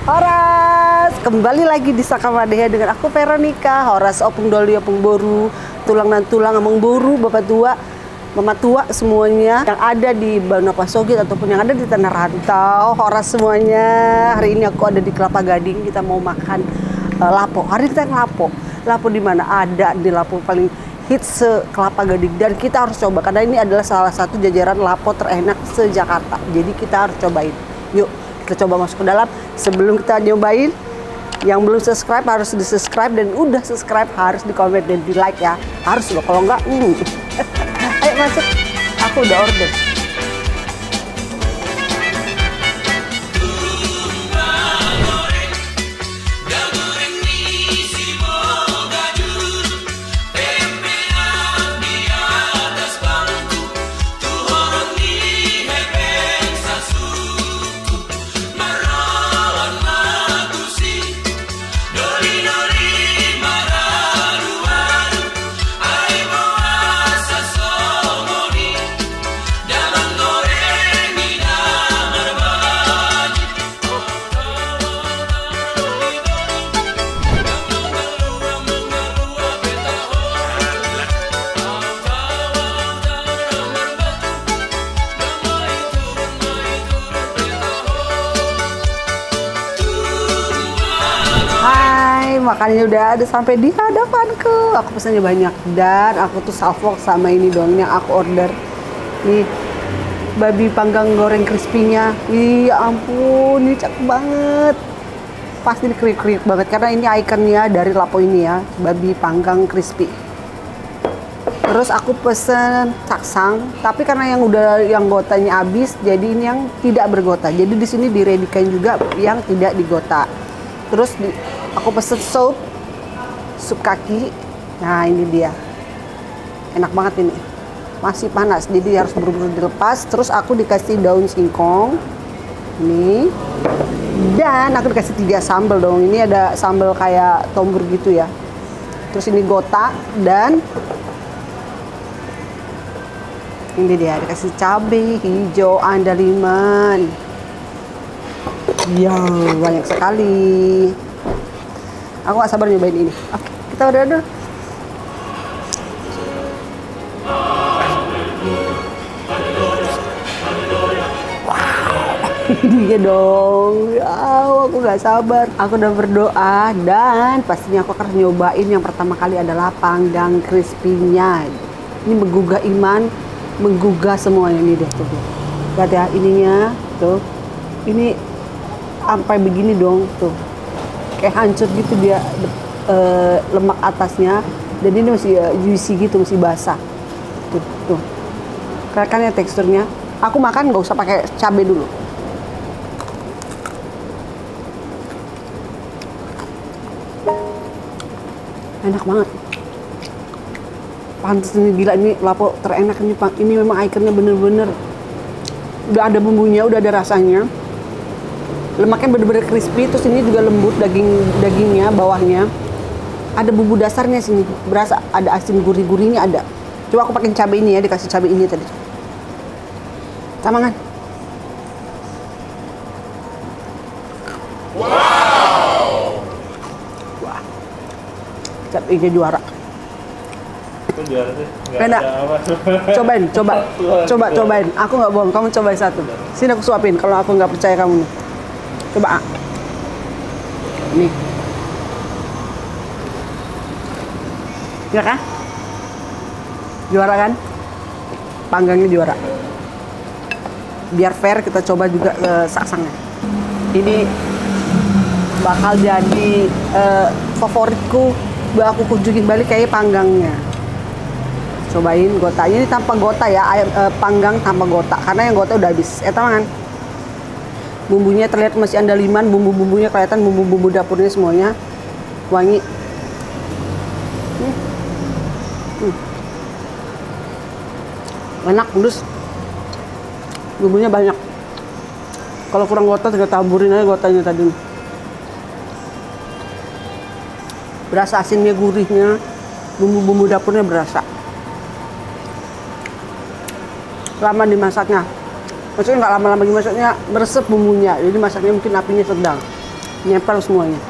Horas, kembali lagi di Sakamadea dengan aku Veronica. Horas opung doli opung boru, tulang dan tulang emang boru, bapak tua, mama tua semuanya yang ada di Banu Pasogit ataupun yang ada di Tanah Rantau. Horas semuanya. Hari ini aku ada di Kelapa Gading, kita mau makan lapo. Hari kita yang lapo. Lapo di mana? Ada di lapo paling hits Kelapa Gading dan kita harus coba karena ini adalah salah satu jajaran lapo terenak se-Jakarta. Jadi kita harus cobain. Yuk, kita coba masuk ke dalam. Sebelum kita nyobain, yang belum subscribe harus di subscribe dan udah subscribe harus di komen dan di like ya. Harus loh, kalau enggak ayo masuk, aku udah order. Makannya udah ada sampai di hadapanku. Aku pesannya banyak dan aku tuh salfok sama ini doang yang aku order. Nih, babi panggang goreng crispy-nya. Ya ampun, ini cakep banget. Pasti kriuk-kriuk banget karena ini ikonnya dari lapo ini ya, babi panggang crispy. Terus aku pesen caksang, tapi karena yang gotanya habis, jadi ini yang tidak bergota. Jadi di sini diredikan juga yang tidak digota. Terus aku pesen sup kaki. Nah ini dia, enak banget ini, masih panas jadi harus buru-buru dilepas. Terus aku dikasih daun singkong ini dan aku dikasih 3 sambal dong. Ini ada sambal kayak tombur gitu ya. Terus ini gota dan ini dia dikasih cabai hijau andaliman. Ya banyak sekali. Aku gak sabar nyobain ini. Oke, kita udah. Ini dong. Aku gak sabar. Aku udah berdoa dan pastinya aku akan nyobain yang pertama kali adalah panggang crispy-nya. Ini menggugah iman, menggugah semuanya ini deh tuh. Lihat ya ininya tuh. Ini sampai begini dong tuh. Kayak hancur gitu dia lemak atasnya dan ini masih juicy gitu, masih basah tuh kan ya teksturnya. Aku makan nggak usah pakai cabai dulu. Enak banget, pantes ini, gila ini lapo terenak ini memang ikonnya bener-bener udah ada bumbunya, udah ada rasanya. Lemaknya bener-bener crispy, terus ini juga lembut dagingnya, bawahnya ada bumbu dasarnya sini, berasa ada asin gurih-gurihnya ada. Coba aku pakai cabai ini ya, dikasih cabai ini tadi. Sama kan? Wow. Wah, cabainya juara. Juara sih? Enak. Cobain. Aku nggak bohong, kamu cobain satu. Sini aku suapin. Kalau aku nggak percaya kamu nih. Coba. Nih. Ya kan? Juara kan? Panggangnya juara. Biar fair kita coba juga saksangnya. Ini bakal jadi favoritku. Aku kunjungin balik kayak panggangnya. Cobain gotanya, ini tanpa gota ya, panggang tanpa gota karena yang gota udah habis. Kan? Bumbunya terlihat masih andaliman, bumbu-bumbunya kelihatan, bumbu-bumbu dapurnya semuanya wangi. Enak, pedes. Bumbunya banyak. Kalau kurang gota tinggal taburin aja gotanya tadi. Berasa asinnya, gurihnya, bumbu-bumbu dapurnya berasa. Lama dimasaknya. Maksudnya nggak lama-lama lagi, maksudnya meresep bumbunya. Jadi masaknya mungkin apinya sedang. Nyempel semuanya.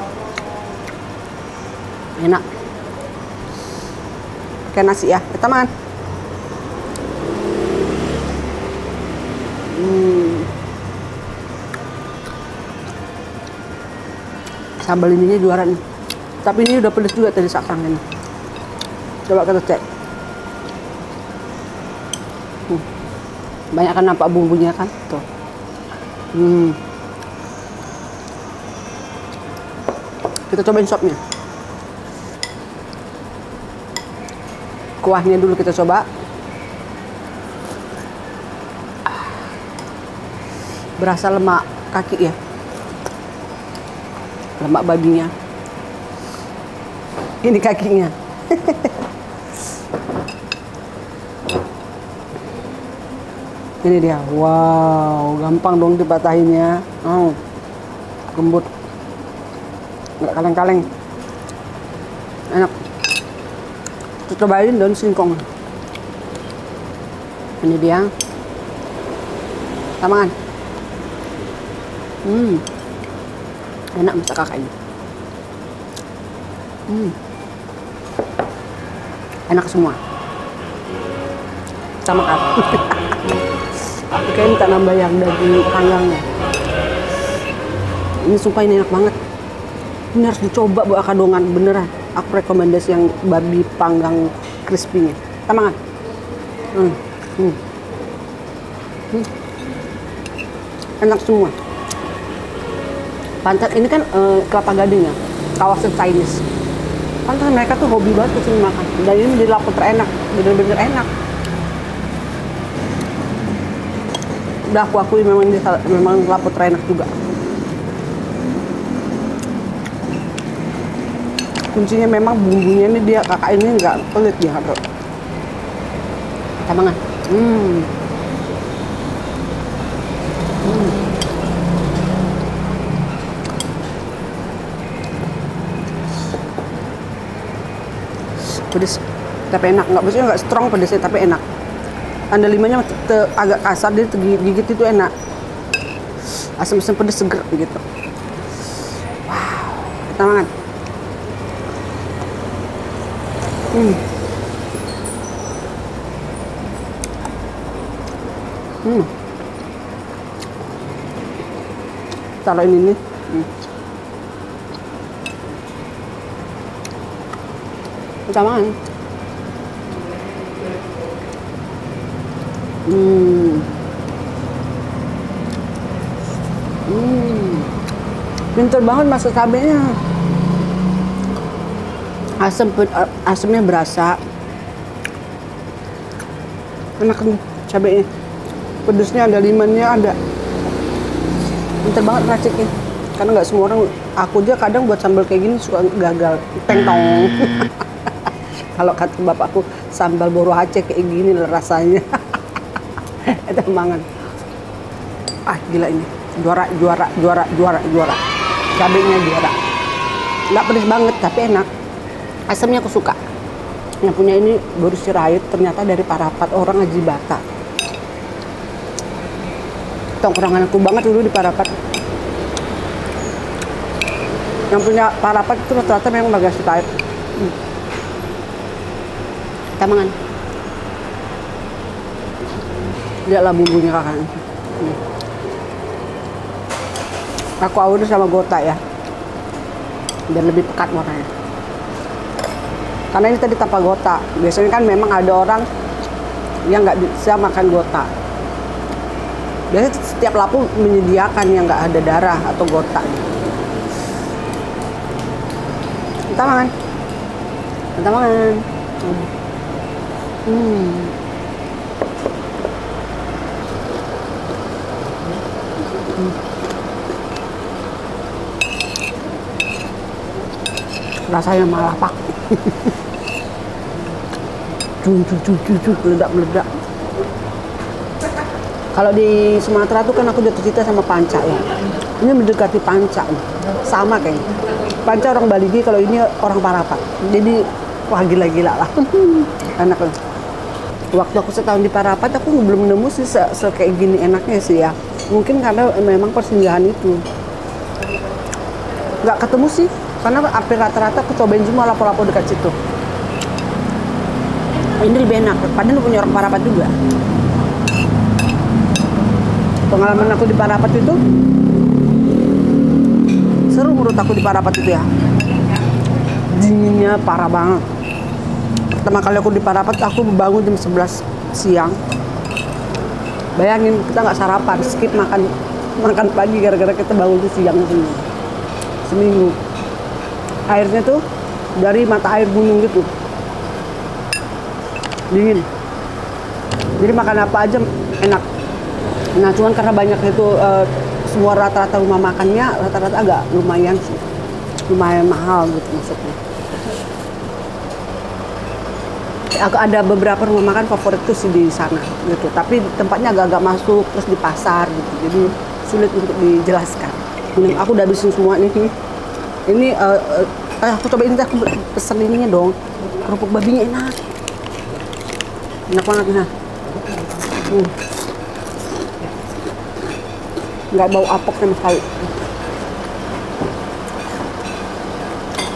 Enak. Pakai nasi ya, teman. Sambal ininya juara nih. Tapi ini udah pedes juga tadi sakrang ini. Coba kita cek. Banyak kan nampak bumbunya kan? Tuh. Kita cobain sopnya. Kuahnya dulu kita coba. Berasa lemak kaki ya. Lemak babinya. Ini kakinya. Ini dia. Wow, gampang dong dipatahinnya. Lembut. Nggak kaleng-kaleng. Enak. Kita cobain daun singkong. Ini dia. Tamangan. Enak masak kakaknya. Enak semua. Sama kan. Oke, minta nambah yang daging panggangnya. Ini sumpah ini enak banget. Ini harus dicoba buat Kadongan, beneran. Aku rekomendasi yang babi panggang crispy-nya. Tamangan. Enak semua. Pantat ini kan Kelapa Gading ya, kawasan Chinese. Pantas mereka tuh hobi banget kesini makan. Dan ini menjadi lauk terenak, bener-bener enak. Udah aku akui memang lauk terenak juga. Kuncinya memang bumbunya ini dia, kakak ini nggak pelit dia harus. Tamangan. Pedes tapi enak, nggak strong pedesnya tapi enak. Tanda limanya agak kasar, dia gigit itu enak. Asam-asam pedes seger gitu. Wow, kita makan. Taruh ini nih. Kita makan. Pinter banget masak cabenya. Asamnya berasa. Enak nih cabenya. Pedesnya ada, limannya ada. Pinter banget raciknya. Karena nggak semua orang, aku aja kadang buat sambal kayak gini suka gagal. Teng-tong. Kalau kata bapakku, sambal boro Aceh kayak gini lah rasanya. Itu mangan. Gila ini. Juara. Cabenya juara. Nggak pedes banget, tapi enak. Asamnya aku suka. Yang punya ini Boris Sirait, ternyata dari Parapat, orang Haji Bata. Tongkrongan aku banget dulu di Parapat. Yang punya Parapat itu rata-rata memang Bagas Sirait. Kita makan. Lihatlah bumbunya kakak. Aku awalnya sama gota ya, biar lebih pekat warnanya. Karena ini tadi tanpa gota. Biasanya kan memang ada orang yang nggak bisa makan gota. Biasanya setiap lapu menyediakan yang nggak ada darah atau gota. Kita makan. Kita makan. Rasanya malapak. Meledak. Kalau di Sumatera tuh kan aku jatuh cinta sama panca ya. Ini mendekati panca, sama kayaknya. Panca orang Baligi, kalau ini orang Parapat. Jadi wah gila-gila lah. Enak loh. Waktu aku setahun di Parapat, aku belum nemu sih kayak gini enaknya sih ya. Mungkin karena memang persinggahan itu. Nggak ketemu sih, karena hampir rata-rata aku cobain semua lapo-lapo dekat situ. Ini lebih enak, padahal punya orang Parapat juga. Pengalaman aku di Parapat itu seru menurut aku di Parapat itu ya. Dinginnya parah banget. Pertama kali aku di Parapat, aku bangun jam 11 siang. Bayangin kita nggak sarapan, skip makan pagi gara-gara kita bangun di siang seminggu. Airnya tuh dari mata air gunung gitu, dingin. Jadi makan apa aja enak. Nah cuman karena banyak itu semua rata-rata rumah makannya rata-rata agak lumayan sih, lumayan mahal gitu maksudnya. Aku ada beberapa rumah makan favorit tuh sih di sana gitu, tapi tempatnya agak-agak masuk terus di pasar gitu, jadi sulit untuk dijelaskan. Ini aku udah habisin semua nih. Ini aku cobain deh, aku pesen ininya dong, kerupuk babinya enak, enak banget nah. Nggak bau apok sama sekali,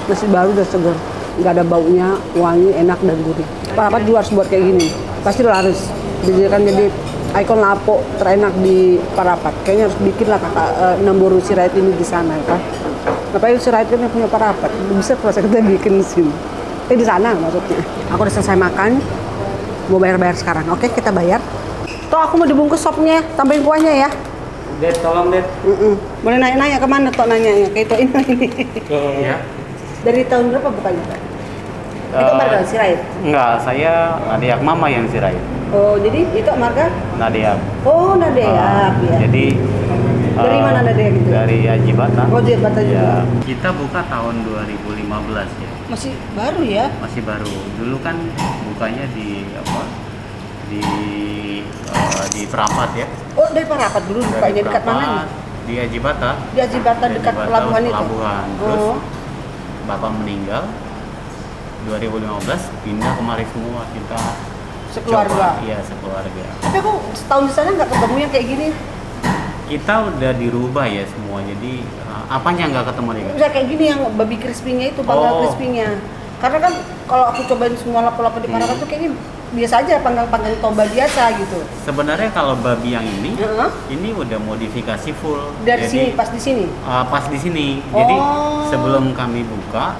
masih baru dan segar, nggak ada baunya, wangi, enak dan gurih. Parapat juga harus buat kayak gini, pasti laris. Dijadikan jadi ikon lapo terenak di Parapat. Kayaknya harus bikin lah kakak Namburu Sirait ini di sana ya kan. Ngapain Sirait kan yang punya Parapat, bisa proses kita bikin di sini. Di sana maksudnya. Aku udah selesai makan, mau bayar-bayar sekarang. Oke, kita bayar. Toh aku mau dibungkus sopnya, tambahin kuahnya ya. Det, tolong Det. Boleh nanya-nanya kemana toh nanyanya? Kayak itu ini. Iya. Dari tahun berapa bukanya? Itu marga Sirait? Enggak, saya Nadiak Mama yang Sirait. Oh, jadi itu marga? Nadiak. Oh, Nadiak ya. Jadi dari mana Nadiak itu? Dari Haji Bata. Oh, Haji Bata juga. Ya, kita buka tahun 2015 ya. Masih baru ya? Masih baru. Dulu kan bukanya di apa? Di Perapat ya. Oh, dari Parapat dulu bukanya dekat mana nih? Di Haji Bata. Di Haji Bata dekat pelabuhan itu. Pelabuhan. Terus Bapak meninggal 2015 pindah kemari semua kita sekeluarga. Iya, sekeluarga. Tapi aku setahun di sana nggak ketemu yang kayak gini. Kita udah dirubah ya semua. Jadi apanya nggak ketemu nih? Bisa kayak gini yang babi crispy-nya itu, panggang crispy-nya. Karena kan kalau aku cobain semua lapo-lapo di Parapat tuh kayaknya biasa aja, panggang-panggang toba biasa gitu. Sebenarnya kalau babi yang ini udah modifikasi full. Dari jadi, sini, pas di sini? Pas di sini. Jadi sebelum kami buka,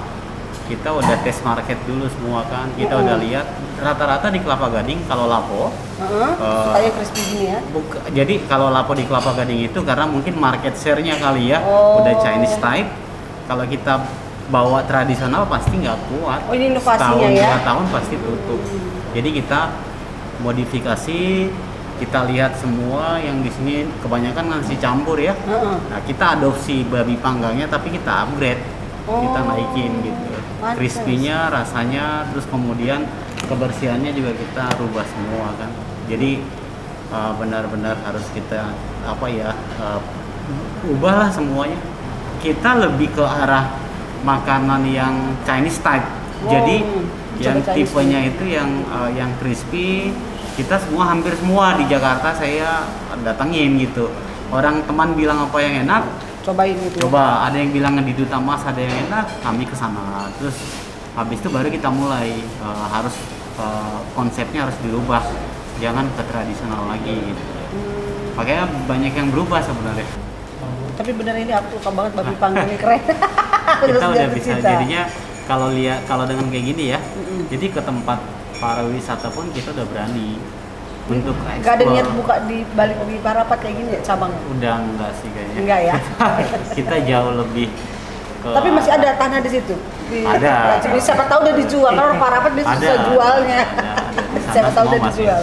kita udah tes market dulu semua kan. Kita udah lihat rata-rata di Kelapa Gading kalau lapo. Supaya crispy gini ya? Jadi kalau lapo di Kelapa Gading itu karena mungkin market share-nya kali ya, udah Chinese type. Kalau kita bawa tradisional pasti nggak kuat. Oh, ini inovasinya tahun, ya? 2 tahun pasti tutup. Jadi kita modifikasi, kita lihat semua yang di sini kebanyakan nasi campur ya. Nah, kita adopsi babi panggangnya tapi kita upgrade, kita naikin gitu. Crispy-nya, rasanya, terus kemudian kebersihannya juga kita rubah semua kan. Jadi benar-benar harus kita ubahlah semuanya. Kita lebih ke arah makanan yang Chinese type. Jadi yang tipenya itu yang crispy, kita hampir semua di Jakarta saya datengin gitu. Orang teman bilang apa yang enak, cobain gitu. Coba, ada yang bilang di Duta Mas ada yang enak, kami kesana. Terus habis itu baru kita mulai harus konsepnya harus dirubah, jangan ke tradisional lagi gitu. Makanya banyak yang berubah sebenarnya. Tapi bener ini aku suka banget babi panggangnya keren. Kita udah bisa jadinya kalau dengan kayak gini ya, jadi ke tempat para wisata pun kita udah berani untuk explore. Gak ada niat buka di balik di Parapat kayak gini ya cabang? Udah enggak sih kayaknya. Enggak ya? Kita jauh lebih ke tapi masih ada tanah di situ? Ada. Jadi siapa tahu udah dijual, karena orang Parapat dia susah jualnya. Siapa tahu udah dijual.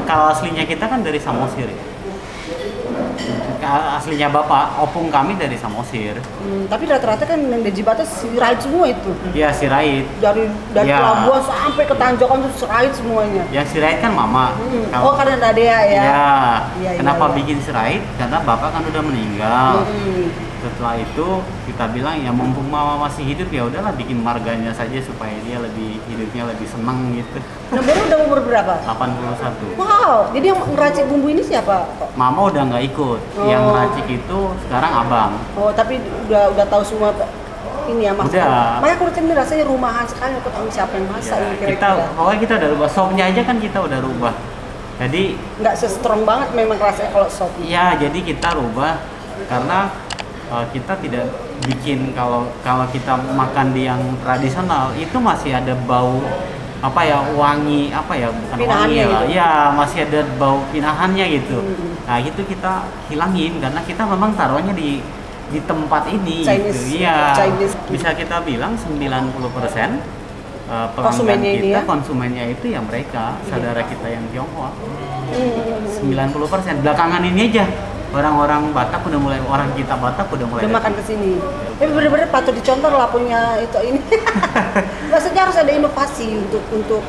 Kalau aslinya kita kan dari Samosir ya. aslinya bapak, opung kami dari Samosir. Tapi rata-rata kan yang di Jibata sirait semua itu. Iya, sirait. Dari Ya. pelabuhan sampai ke Tanjakan tuh sirait semuanya. Yang sirait kan mama. Oh, karena ada Dea ya. Iya. Iya, Kenapa iya. bikin sirait? Karena bapak kan udah meninggal. Setelah itu kita bilang ya mumpung mama masih hidup ya udahlah bikin marganya saja supaya dia lebih hidupnya lebih senang gitu. Nah, baru udah umur berapa? 81. Wow, jadi yang ngeracik bumbu ini siapa? Mama udah nggak ikut. Yang Oh. racik itu sekarang abang. Oh, tapi udah tahu semua ini ya Mas. Udah. Makanya aku ini rasanya rumahan sekali, aku tahu siapa yang masak ini kita kira-kira. pokoknya kita udah rubah sopnya aja kan kita udah rubah. Jadi Nggak se-strong banget memang rasanya kalau sop. ya jadi kita rubah karena kita tidak bikin kalau kita makan di yang tradisional itu masih ada bau apa ya wangi apa ya bukan wangi Pinahannya ya, gitu. ya masih ada bau pinahannya gitu. Nah itu kita hilangin karena kita memang taruhnya di tempat ini Chinese, gitu. Iya. Chinese. Bisa kita bilang 90% pelanggan Konsumennya ini kita ya? konsumennya itu ya mereka saudara kita yang Tionghoa. 90%. Belakangan ini aja orang-orang Batak udah mulai orang kita Batak udah mulai Udah makan datang. kesini. Tapi bener-bener patut dicontoh lah punya itu ini. Maksudnya harus ada inovasi untuk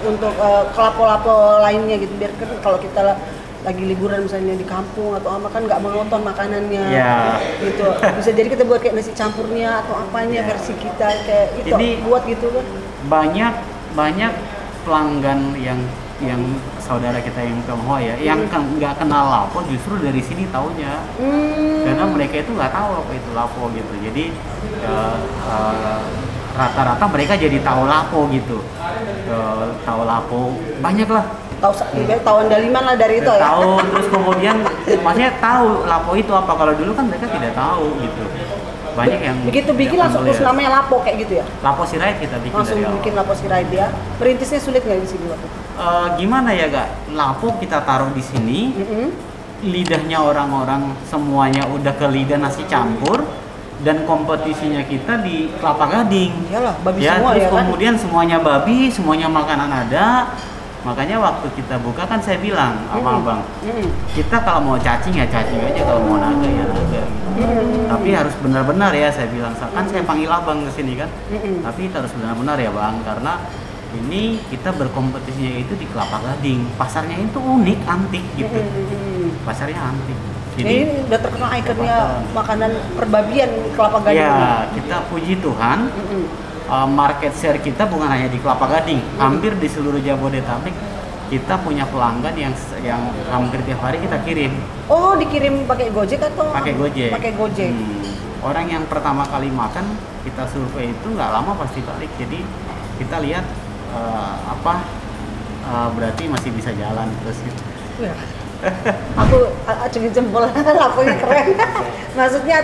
lapo-lapo lainnya gitu biar kan kalau kita lagi liburan misalnya di kampung atau apa kan nggak monoton makanannya. Ya. Gitu. Bisa jadi kita buat kayak nasi campurnya atau apanya versi kita kayak itu Ini- buat gitu kan. banyak pelanggan yang saudara kita yang Tionghoa ya yang nggak kenal lapo justru dari sini taunya karena mereka itu nggak tahu apa itu lapo gitu. Jadi rata-rata mereka jadi tahu lapo gitu. Tahu lapo banyak lah. Tahu andaliman lah dari itu ya. Tahu terus kemudian maksudnya tahu lapo itu apa, kalau dulu kan mereka tidak tahu gitu. Banyak yang Begitu bikin yang langsung melihat. terus namanya lapo kayak gitu ya. Lapo sirait kita bikin Langsung dari awal. bikin lapo sirait ya. Perintisnya sulit nggak di sini waktu itu? Gimana ya Kak? Lapo kita taruh di sini, lidahnya orang-orang semuanya udah ke lidah nasi campur dan kompetisinya kita di Kelapa Gading. Iyalah, babi Ya, semua terus ya kan. kemudian semuanya babi, semuanya makanan ada. Makanya waktu kita buka kan saya bilang sama abang, kita kalau mau cacing ya cacing aja, kalau mau naga ya naga. Tapi harus benar-benar ya saya bilang. Kan saya panggil abang ke sini kan. Tapi kita harus benar-benar ya bang, karena ini kita berkompetisinya itu di Kelapa Gading. Pasarnya itu unik, antik gitu. Pasarnya antik. Ini udah terkenal ikonnya makanan perbabian Kelapa Gading. Ya, kita puji Tuhan. Market share kita bukan hanya di Kelapa Gading, hampir di seluruh Jabodetabek kita punya pelanggan yang hampir tiap hari kita kirim. Oh, dikirim pakai Gojek atau? Pakai Gojek. Pakai Gojek. Orang yang pertama kali makan kita survei itu nggak lama pasti balik. Jadi kita lihat berarti masih bisa jalan terus gitu. Wah, aku acungin jempol laponya keren. Maksudnya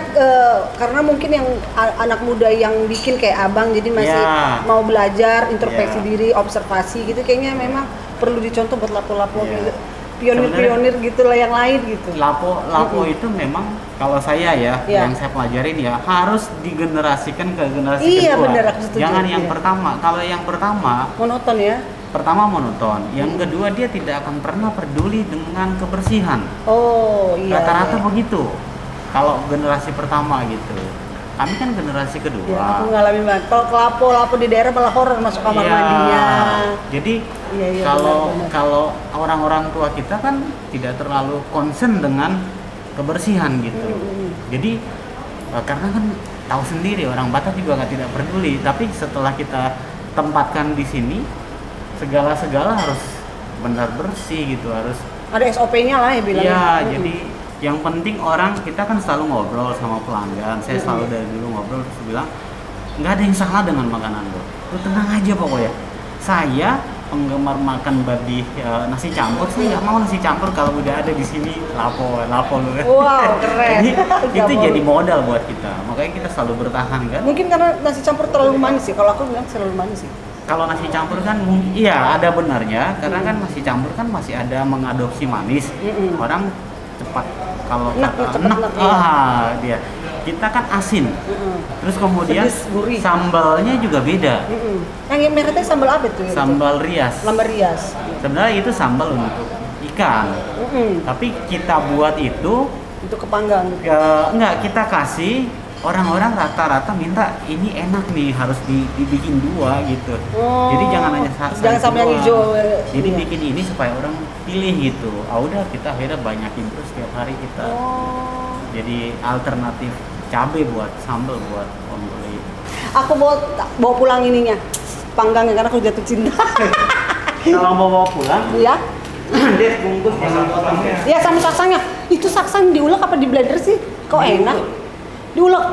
karena mungkin yang anak muda yang bikin kayak abang jadi masih mau belajar, introspeksi diri, observasi gitu kayaknya memang perlu dicontoh buat lapo-lapo gitu. Pionir-pionir gitulah yang lain gitu. Lapo itu memang kalau saya yang saya pelajarin ya harus digenerasikan ke generasi kedua. Benar, aku setuju. Jangan yang pertama. Kalau yang pertama monoton ya. Pertama monoton, yang kedua dia tidak akan pernah peduli dengan kebersihan. Oh iya. Rata-rata begitu. Kalau generasi pertama gitu. Kami kan generasi kedua. Ya, aku ngalamin banget. Kalau lapo di daerah malah horor masuk kamar mandinya. Jadi Iya, kalau benar. orang-orang tua kita kan tidak terlalu concern dengan kebersihan gitu. Jadi karena kan tahu sendiri orang Batak juga tidak peduli. Tapi setelah kita tempatkan di sini, segala harus benar bersih gitu, harus ada SOP-nya lah ya bilangnya. Iya, jadi yang penting orang kita kan selalu ngobrol sama pelanggan. Saya selalu dari dulu ngobrol terus bilang nggak ada yang salah dengan makanan lo. Lu tenang aja pokoknya. Saya penggemar makan babi nasi campur, saya nggak mau nasi campur kalau udah ada di sini lapo lu. Wow, keren. Jadi itu jadi modal buat kita. Makanya kita selalu bertahan kan. Mungkin karena nasi campur terlalu manis sih. Kalau aku bilang terlalu manis sih. Kalau nasi campur kan iya ada benarnya karena kan nasi campur kan masih ada mengadopsi manis. Orang cepat kalau enak dia. Kita kan asin. Terus kemudian Pedes, gurih. sambalnya juga beda. Yang merahnya sambal apa tuh? Sambal rias. Sambal rias. Sebenarnya itu sambal untuk ikan. Tapi kita buat itu untuk kepanggang. Enggak, kita kasih orang-orang rata-rata minta ini enak nih, harus dibikin 2 gitu. Jadi jangan hanya jangan sampai yang hijau. Jadi bikin ini supaya orang pilih gitu. Udah kita akhirnya banyakin terus setiap hari kita. Jadi alternatif cabai buat sambal buat ongole. Aku bawa pulang ininya, panggangnya karena aku jatuh cinta. Kalau mau bawa pulang, Iya. dia bungkus jangan potong ya. Iya sama saksanya. Itu saksang diulek apa di blender sih? Kok enak? Diulek.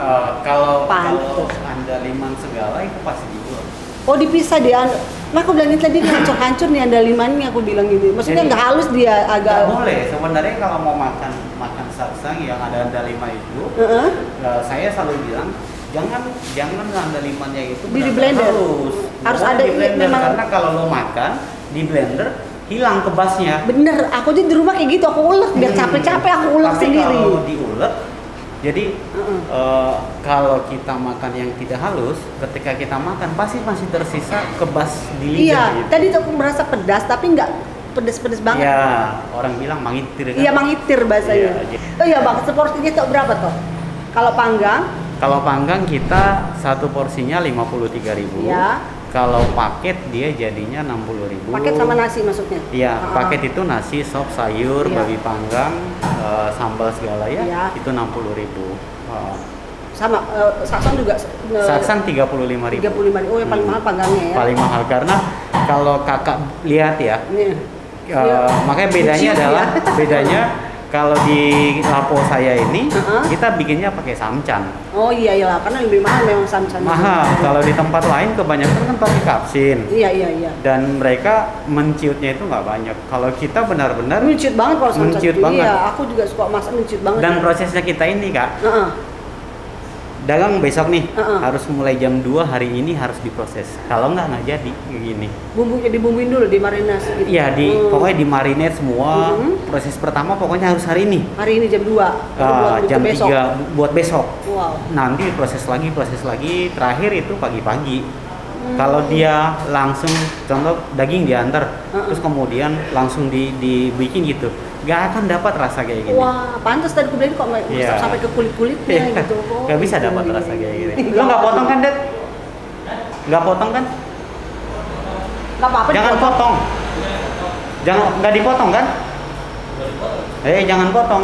Kalau Pantes. andaliman segala itu pasti diulek. Oh dipisah dia. Nah aku bilangin tadi hancur-hancur nih andalimannya, aku bilang gini. Maksudnya nggak halus dia Nggak agak. boleh. Sebenarnya kalau mau makan saksang yang ada andaliman itu, saya selalu bilang jangan andalimannya itu Di blender. harus ada di blender memang. karena kalau lo makan di blender hilang kebasnya. Bener, aku aja di rumah kayak gitu, aku ulek biar capek-capek aku ulek Tapi sendiri. kalau diulek, jadi kalau kita makan yang tidak halus, ketika kita makan pasti masih tersisa kebas di lidah. Iya, gitu. tadi tuh aku merasa pedas tapi nggak pedes-pedes banget. Iya, orang bilang mangitir kan. Iya, mangitir bahasanya. Iya. Oh iya bang, seporsinya tuh berapa tuh? Kalau panggang? Kalau panggang kita satu porsinya 53.000. Iya. Kalau paket dia jadinya 60.000. Paket sama nasi maksudnya? Iya, paket itu nasi, sop, sayur, Iya. babi panggang, sambal segala ya, Iya. itu 60.000. Sama saksang juga. Saksang 35.000. 35. Oh yang paling mahal panggangnya ya? Paling mahal karena kalau kakak lihat ya, Nih. makanya bedanya Lucu, adalah ya. bedanya kalau di lapo saya ini kita bikinnya pakai samcan. Oh iya iyalah, karena lebih mahal memang samcan. Mahal. Kalau di tempat lain kebanyakan kan pakai kapsin. Iya. Dan mereka menciutnya itu nggak banyak. Kalau kita benar-benar Menciut banget kalau samcan. menciut banget. Iya, aku juga suka masak menciut banget. Dan prosesnya kita ini kak, Heeh. dagang besok nih Uh-uh. harus mulai jam 2 hari ini harus diproses. Kalau nggak jadi kayak gini. Bumbunya dibumbuin dulu, dimarinasi gitu. Iya, pokoknya dimarinate semua. Proses pertama pokoknya harus hari ini. Hari ini jam 2. Jam besok. 3 buat besok. Wow. Nanti proses lagi. Terakhir itu pagi-pagi. Kalau dia langsung, contoh daging diantar, terus kemudian langsung dibikin gitu, nggak akan dapat rasa kayak gini. Wah, pantas tadi aku bilang kok masak Iya. sampai ke kulit-kulitnya gitu. Oh, Nggak bisa dapat rasa kayak gini. Lo nggak potong kan, Det? Nggak potong kan? Nggak apa-apa Jangan dipotong. potong. Jangan, nggak dipotong kan? Jangan potong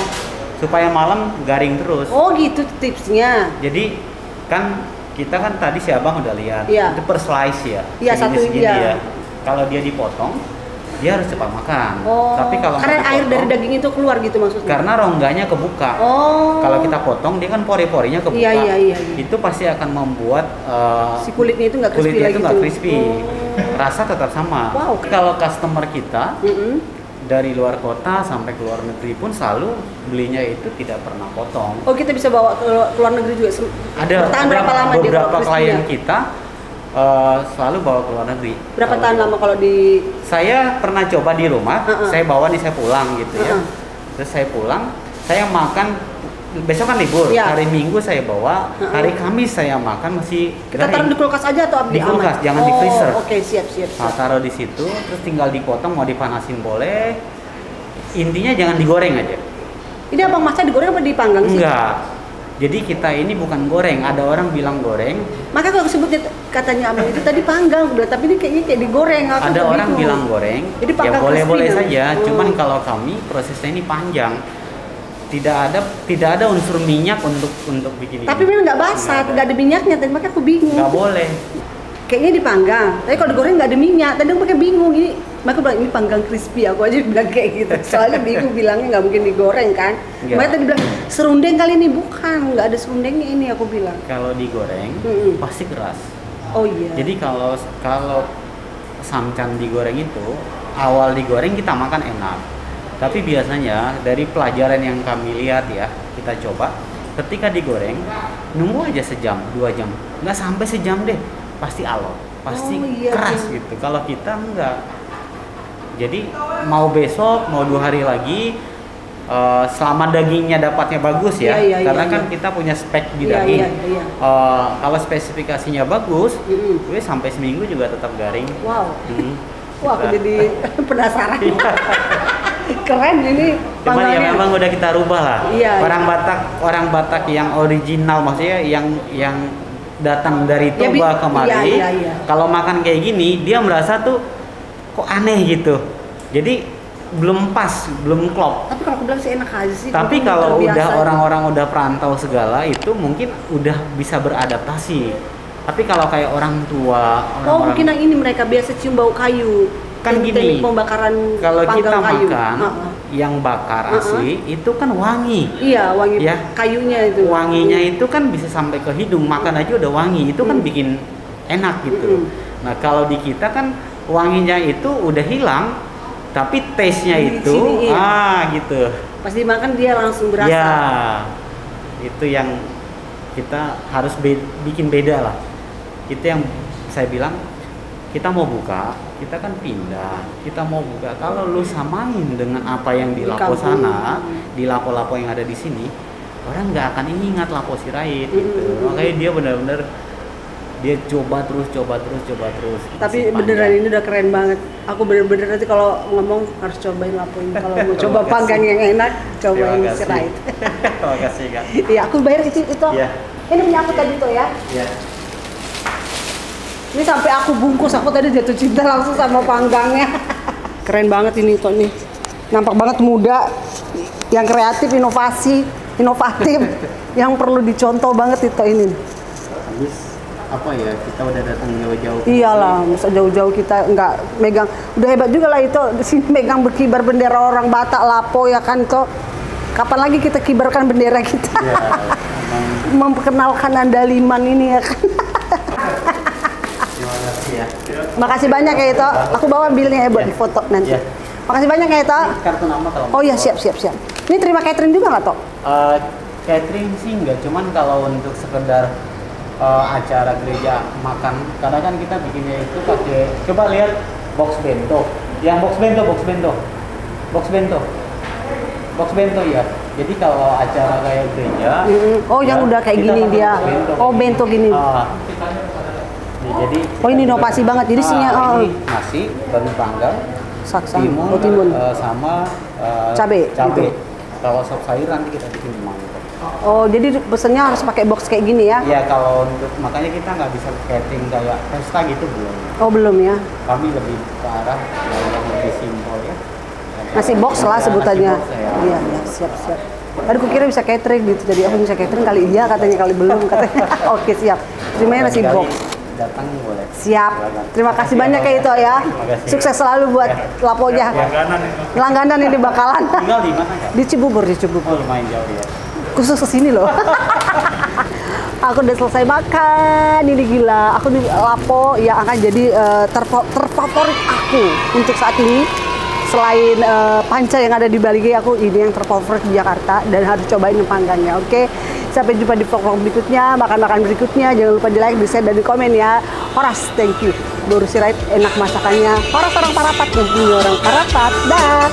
supaya malam garing terus. Oh gitu tipsnya. Jadi kan kita kan tadi si abang udah lihat, Iya. itu per slice ya. Iya, segini-segini satu, iya. ya. Kalau dia dipotong, dia harus cepat makan. Oh. Tapi kalau karena nggak air dari dipotong, daging itu keluar gitu maksudnya. karena rongganya kebuka. Oh. Kalau kita potong, dia kan pori-porinya kebuka. Iya. Itu pasti akan membuat Si kulitnya itu nggak crispy kulitnya lagi itu nggak tuh. crispy. Rasa tetap sama. Wow. Kalau customer kita Mm-mm. dari luar kota sampai ke luar negeri pun selalu belinya itu tidak pernah potong. Oh kita bisa bawa ke luar negeri juga. Bertahan berapa lama dia beberapa kalau klien crispy-nya? kita selalu bawa ke luar negeri. Berapa Kalau tahan di- lama kalau di? Saya pernah coba di rumah, saya bawa nih, saya pulang gitu ya. Terus saya pulang, saya makan, besok kan libur, Iya. hari Minggu saya bawa, hari Kamis saya makan masih Kita taruh di kulkas aja atau Di kulkas, jangan di freezer. Oke siap. Nah, taruh di situ, terus tinggal dipotong, mau dipanasin boleh. Intinya jangan digoreng aja. Ini abang masak digoreng apa dipanggang sih? Enggak. Jadi kita ini bukan goreng. Ada orang bilang goreng, Maka kalau sebutnya katanya abang itu tadi panggang, aku bilang, tapi ini kayaknya kayak digoreng. Aku ada tuh orang bingung. bilang goreng. Jadi Ya panggang boleh-boleh crispy saja. namanya. Cuman kalau kami prosesnya ini panjang. Tidak ada unsur minyak untuk bikin Tapi ini. memang nggak basah, nggak ada minyaknya. Tadi makanya aku bingung. Nggak boleh. Kayaknya dipanggang. Tapi kalau digoreng nggak ada minyak. Tadi aku pakai bingung ini. Maka bilang ini panggang crispy. Aku aja bilang kayak gitu. Soalnya bingung bilangnya nggak mungkin digoreng kan. Iya. Makanya tadi bilang serundeng kali ini bukan. Nggak ada serundengnya ini aku bilang. Kalau digoreng pasti keras. Oh iya. Jadi kalau samcan digoreng itu awal digoreng kita makan enak. Tapi biasanya dari pelajaran yang kami lihat ya, kita coba ketika digoreng nunggu aja sejam, 2 jam. Nggak sampai sejam deh. Pasti alot, pasti Oh, iya, keras iya. gitu. Kalau kita enggak. Jadi mau besok, mau 2 hari lagi selama dagingnya dapatnya bagus ya. Iya, karena iya, kan iya. kita punya spek di Iya, daging. iya. Kalau spesifikasinya bagus, Mm-mm. gue sampai seminggu juga tetap garing. Wow. Hmm. Wah aku Kita- jadi penasaran. Keren ini. Cuman ya Panggangnya. memang udah kita rubah lah. Iya, Orang Batak yang original, maksudnya yang datang dari Ya, Toba kemari, iya. kalau makan kayak gini dia merasa tuh kok aneh gitu. Jadi belum pas, belum klop. Tapi kalau aku bilang sih enak aja sih. Tapi Mungkin kalau terbiasa. udah orang-orang udah perantau segala itu mungkin udah bisa beradaptasi. Tapi kalau kayak orang tua, Oh mungkin yang ini mereka biasa cium bau kayu. Kan Teknik gini, pembakaran kalau kita panggang kayu. makan yang bakar asli itu kan wangi. Iya wangi Ya. kayunya itu. Wanginya itu kan bisa sampai ke hidung, makan aja udah wangi. Itu kan bikin enak gitu. Nah, kalau di kita kan wanginya itu udah hilang, tapi taste-nya Di itu sini, iya. gitu. Pas dimakan dia langsung berasa. Ya. Itu yang kita harus bikin beda lah. Itu yang saya bilang, kita mau buka, kita kan pindah, kita mau buka. Kalau lu samain dengan apa yang di Di Lapo kampung. sana, di Lapo-Lapo yang ada di sini, orang nggak akan ingat Lapo Sirait gitu. Makanya dia benar-benar dia coba terus. Tapi Masih beneran panjang. ini udah keren banget. Aku bener-bener nanti kalau ngomong harus cobain Lapo ini. Kalau mau coba Terima panggang kasih. yang enak, cobain Terima kasih. sirait. Terima kasih Kak. Iya, aku bayar itu. Iya. Ini punya aku tadi tuh ya. Ya. Ini sampai aku bungkus, aku tadi jatuh cinta langsung sama panggangnya. Keren banget ini Ito nih. Nampak banget muda, yang kreatif, inovatif, yang perlu dicontoh banget Ito ini. Habis apa ya, kita udah datang jauh-jauh. Iyalah, masa jauh-jauh kita nggak megang. Udah hebat juga lah Ito, di sini megang berkibar bendera orang Batak, Lapo ya kan Ito. Kapan lagi kita kibarkan bendera kita? Ya, emang Memperkenalkan Andaliman ini ya kan. terima kasih ya. Makasih banyak ya Ito. Aku bawa bilnya ya buat Ya. difoto nanti. Ya. Makasih banyak ya Ito. Ini kartu nama kalau Oh iya mau. siap. Ini terima catering juga nggak Tok? Catering sih enggak, cuman kalau untuk sekedar acara gereja makan, kadang kan kita bikinnya itu pakai, coba lihat box bento, yang box bento ya. Jadi kalau acara kayak gereja, Oh yang ya, udah kayak kita gini pakai dia. box Oh bento gini. Nih, jadi Oh, ini inovasi banget. Jadi isinya, ini nasi, babi panggang, Saksang, timun, timun. sama Cabe, cabe. gitu. Kalau sop sayur nanti kita bikin mangkok. Oh jadi pesennya harus pakai box kayak gini ya? Ya kalau untuk makanya kita nggak bisa catering kayak pesta gitu belum. Oh belum ya? Kami lebih ke arah yang lebih simpel ya. Nasi box lah Ya, sebutannya. nasi box, ya. Iya siap. Tadi aku kira bisa catering gitu. Jadi aku bisa catering kali iya katanya kali belum katanya. Oke siap. Terimanya nasi Kali box. datang boleh. Siap. Silakan. Terima kasih banyak ya Ito ya. Terima kasih. Sukses selalu buat Laponya. Langganan ini bakalan. Tinggal di mana Kak? Di Cibubur. Oh lumayan jauh ya. Khusus kesini loh. Aku udah selesai makan, ini gila. Aku di Lapo yang akan jadi terfavorit aku untuk saat ini. Selain panca yang ada di Bali, aku ini yang terfavorit di Jakarta dan harus cobain panggangnya. Oke, sampai jumpa di vlog berikutnya, makan-makan berikutnya. Jangan lupa di like, di share, dan di komen ya. Horas, thank you. Baru Sirait enak masakannya. Horas orang Parapat, punya orang Parapat. Dah.